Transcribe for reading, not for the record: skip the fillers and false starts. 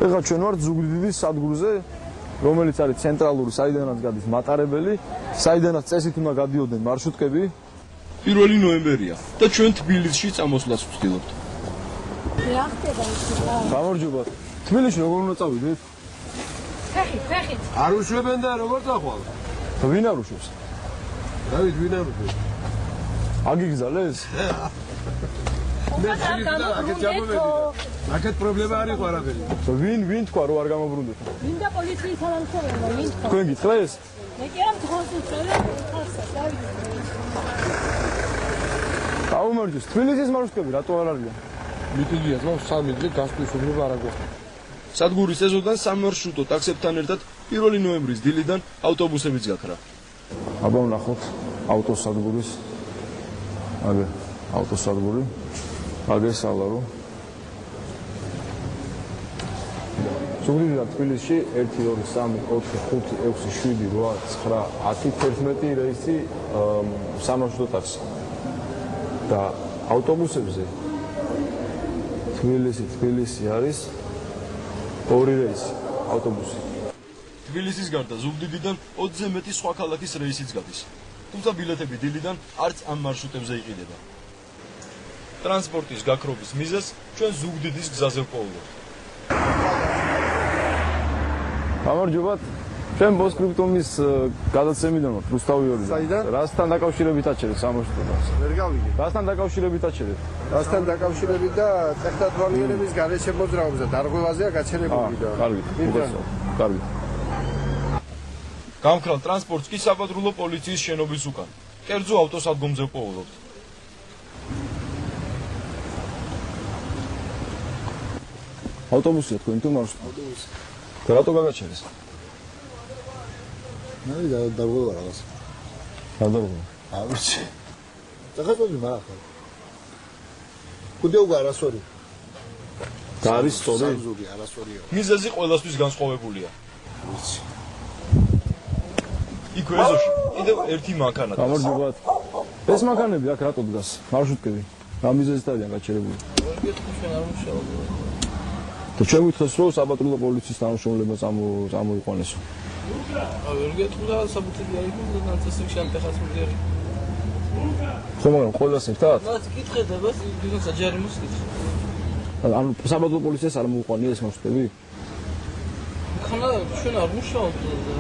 ეხლა ჩვენ ვართ ზუგდიდის სადგურზე, რომელიც არის ცენტრალური, საიდანაც გადის მატარებელი, საიდანაც წესით უნდა გადიოდნენ მარშრუტკები. 1 ნოემბერია და ჩვენ თბილისში წამოსვლას ვცდილობთ. რა ხდება ის? გამარჯობა. თბილისში როგორ უნდა წავიდეთ? ფეხით. არ უშვებენ და როგორ წახვალ? ვინ არ უშვებს? დავით ვინ არ უშვებს? აგიგზალეს? აქეთ პრობლემა არ იყო არაფერი. ვინ თქვა რომ არ გამობრუნდეთ? ვინ და პოლიციის თანამშრომელმა, ვინ თქვა? თქვენ გითხრეს? მე კი არ მგონს უწევი ხალხს, დავით. გაუმარჯოს, თბილისის მარშრუტკები რატო არ არიან? მიტინგია ძმა 3 დღე გასვლის უბრალოდ არ აგვაქვს. სადგურის ეზოდან სამარშრუტო ტაქსებთან ერთად 1 ნოემბრის დილიდან ავტობუსებიც გაქრა. აბა ვნახოთ ავტოსადგურის. აგე ავტოსადგური. აგესალა რომ ზუგდიდიდან თბილისში 1 2 3 4 5 6 7 8 9 10 11 რეისი სამარშრუტო ტაქსი. და ავტობუსებზე თბილისი არის 2 რეისი ავტობუსი. თბილისის გარდა ზუგდიდიდან 20-ზე მეტი სხვა ქალაქის რეისიც გადის. თუმცა ბილეთები დილიდან არც ამ მარშრუტებზე იყიდება. ტრანსპორტის გაქრობის მიზეზს ჩვენ ზუგდიდის გზაზე ვპოულობთ. გამარჯობათ. ჩვენ პოსტსკრიპტუმის გადაცემიდან ვართ რუსთავიორი. საიდან? რასთან დაკავშირებით აჩერეთ სამარშრუტო ტაქსი? ვერ გავიგე. რასთან დაკავშირებით აჩერეთ? რასთან დაკავშირებით და ტექნოლოგიების გარეშე მოძრაობაზე დარღვევაზეა გაჩერებული და. კარგით. კარგით. გამქრალ ტრანსპორტს კი საპატრულო პოლიციის შენობის უკან. კერძო ავტოსადგომზე ვპოულობთ. ავტობუსია თქვენ თუ მარშრუტი? ავტობუსი. და რატო გაგაჩერეს? ნაი დარღვევა რაღაც. გადავიღო. არ ვიცი. დაგაწევი მაგა. კუდეუგა არასორი. და არის სწორი? ზუგი არასორია. მიზეზი ყველასთვის განსხვავებულია. ვიცი. იქ ეზოში კიდევ ერთი მანქანა დგას. გამარჯობათ. ეს მანქანები აქ რატო დგას? მარშრუტკები. რა მიზეზით არიან გაჩერებული? და ჩვენ ვითხოვს რომ საპატრულო პოლიციის თანამშრომელებმა წამოიყვანესო. ვერ გეტყვი და საბუთები არ იყო და ნაცისტებში ამ ფეხას მიგერი. ხო მაგრამ ყველას ერთად? რაც კითხე და ბას ის საჯარიმოს კითხე. ანუ საპატრულო პოლიციას არ მოუყვანია ეს მარშრუტები? ხანა ჩვენ არ მუშაობთ და